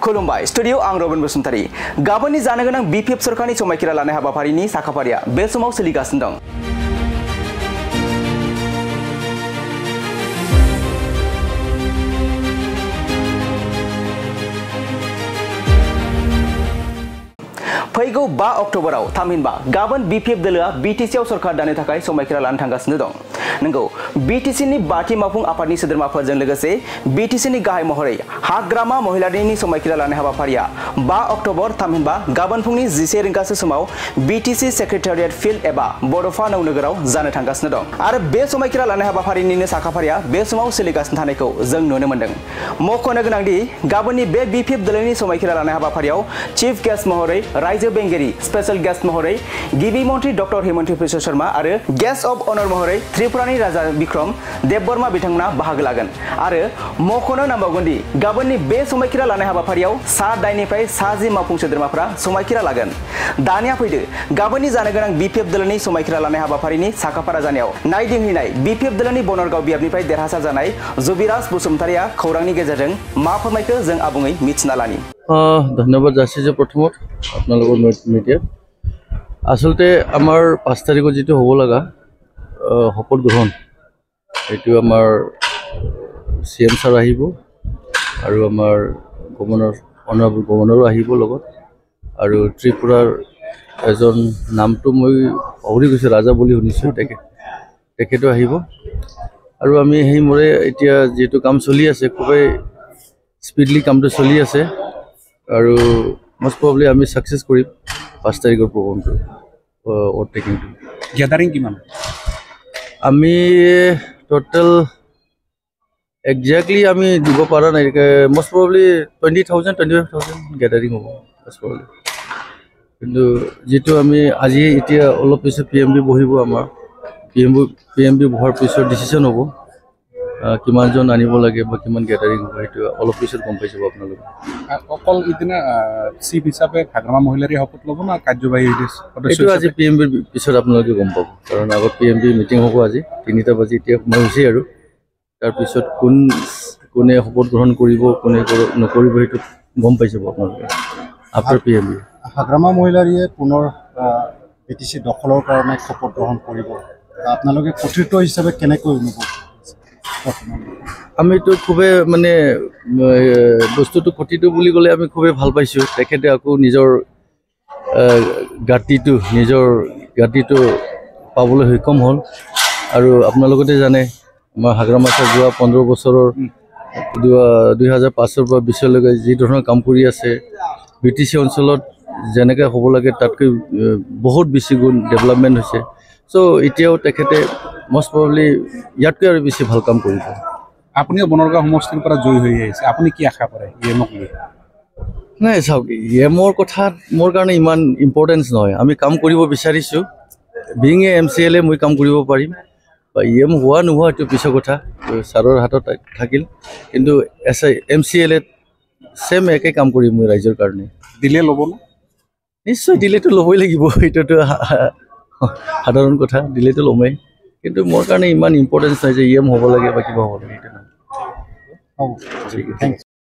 खुलुमबाय स्टुडियो आं रबिन बसुमतारी गाबोननि जानो गोनां बिपिएफ सरकारनि समायखिरा लानाय हाबाफारिनि साखाफारिया बे समाव सोलिगासिनो दं। फैगौ 5 अक्ट'बराव थामहिनबा गाबोन बिपिएफ दोलोआ बिटिसिआव सरकार दानो थाखाय समायखिरा लानो थांगासिनो दं। नंगौ बिटिसिनि बाथि मावफुं आफादनि सोद्रोमाफोरजों लोगोसे बिटिसिनि गाहाय महरै हाग्रामा महिलारिनि समायखिरा लानाय हाबाफारिया 5 अक्ट'बर थामहिनबा गाबोन फुंनि 11 रिंगासो समाव बिटिसि सेक्रेटारियेट फिल्ड एबा बड'फा नौनोगोराव जानो थांगासिनो दं आरो बे समायखिरा लानाय हाबाफारिनिनो साखाफारिया बे समाव सोलिगासिनो थानायखौ जों नुनो मोन्दों। मख'नो गोनांदि गाबोननि बे बिपिएफ दोलोनि समायखिरा लानाय हाबाफारियाव चीफ गेस्ट महरै रायजो बेंगिरि स्पेशल गेस्ट महरै गिबि मन्त्रि डक्टर हेमन्त बिश्व शर्मा आरो गेस्ट अफ अनर महरै त्रिपुरानि राजा बिक्रम देबबर्मा बिथांमोना बाहागो लागोन आरो मख'नो नांबावगोनदि गाबोननि बे समायखिरा लानाय हाबाफारियाव सा 8 निफ्राय सा 10 मावफुं सोद्रोमाफोरा समायखिरा लागोन। दानिया फैदो गाबोननि जानो गोनां बिपिएफ दोलोनि समायखिरा लानाय हाबाफारिनि साखाफारा जानायाव नायदिंहैनाय बिपिएफ दोलोनि बनरगाव बियाबनिफ्राय देरहासार जानाय जुबिराज बसुमतारिया खौरांनि गेजेरजों मा फोरमायखो जों आबुङै मिथिना लानि। धन्यवाद जासिजे प्रथमत आपनालोকৰ मिडिया आसलते आमार 5 तारिखत जेतु হ'ব লগা শপত গ্ৰহণ এটো আমাৰ সিএম স্যাৰ আহিব আৰু আমাৰ গভৰ্ণৰ অনাৰেবল গভৰ্ণৰো আহিব লগত আৰু ত্ৰিপুৰাৰ এজন নামটো মই পাহৰি গৈছো ৰাজা বুলি শুনিছো তেখেতো আহিব আৰু আমি সেই মৰে এতিয়া যেটো কাম চলি আছে খুবেই স্পিডলি কামটো চলি আছে আৰু most probably আমি সাকসেস কৰিম 5 তাৰিখৰ প্ৰগ্ৰামটো ওভাৰটেকিংটো গ্যাদাৰিং কিমান আমি টোটাল এক্স্যাক্টলি আমি দিব পাৰা নাই most probably 20,000 25,000 গ্যাদাৰিং হ'ব most probably কিন্তু যেটো আমি আজি এতিয়া অলপ পিছত পিএমবি বহিব আমাৰ পিএমবি বহাৰ পিছত ডিসিশন হ'ব কিমান জন আনিব লাগে বা কিমান গ্যাদাৰিং হ'ব সেইটো অলপ পিছত গম পাই যাব আপোনালোক অকল ইদিনা চিফ হিচাপে হাগ্ৰামা মহিলাৰী শপত ল'ব না কাৰ্যবাহী সদস্য এইটো আজি পিএমবি পিছত আপোনালোকে গম পাব কাৰণ আগত পিএমবি মিটিং হ'ব আজি 3টা বাজি এতিয়া সময় হৈছে আৰু তাৰ পিছত কোনে শপত গ্ৰহণ কৰিব কোনে নকৰিব সেইটো গম পাই যাব আপোনালোকে আফটাৰ পিএমবি হাগ্ৰামা মহিলাৰীয়ে পুনৰ বিটিসি দখলৰ কাৰণে শপত গ্ৰহণ কৰিব আপোনালোকে কৰ্তৃত্ব হিচাপে কেনেকৈ অনুভৱ আমি তো খুবে মানে বস্তুটো কটিটো বুলি গলে আমি খুবে ভাল পাইছো তেখেতে আকৌ নিজৰ গাটিটো পাবলৈ সক্ষম হল আৰু আপোনালোকতে জানে আমাৰ হাগ্ৰামাছা যোৱা 15 বছৰৰ 2005 পৰা 20 লৈকে যি ধৰণৰ কাম কৰি আছে বিটিসি অঞ্চলত যেনেকৈ হ'ব লাগে তাতকৈ বহুত বেছি গুণ ডেভেলপমেন্ট হৈছে সো এতিয়াও তেখেতে most probably ইয়াতকৈ আৰু বেছি ভাল কাম কৰিব আপুনিও বনৰগাঁও সমষ্টিৰ পৰা জয় হৈ আহিছে আপুনি কি আশা কৰে ইএমক লৈ নাই চাওক ইএমৰ কথা মোৰ কাৰণে ইমান ইম্পৰ্টেন্স নহয় আমি কাম কৰিব বিচাৰিছো বিং এ এমচিএলএ মই কাম কৰিব পাৰিম বা ইএম হোৱা নোহোৱা এইটো পিছৰ কথা ছাৰৰ হাতত থাকিল কিন্তু এছ এমচিএলএ সেম একে কাম কৰিম মই ৰাইজৰ কাৰণে দিলে ল'ব না নিশ্চয় দিলেতো ল'বই লাগিব এইটোতো সাধাৰণ কথা দিলেতো ল'মেই কিন্তু মোৰ কাৰণে ইমান ইম্পৰ্টেন্স নাই যে ইএম হ'ব লাগে বা কিবা হ'ব লাগে থ্যাংক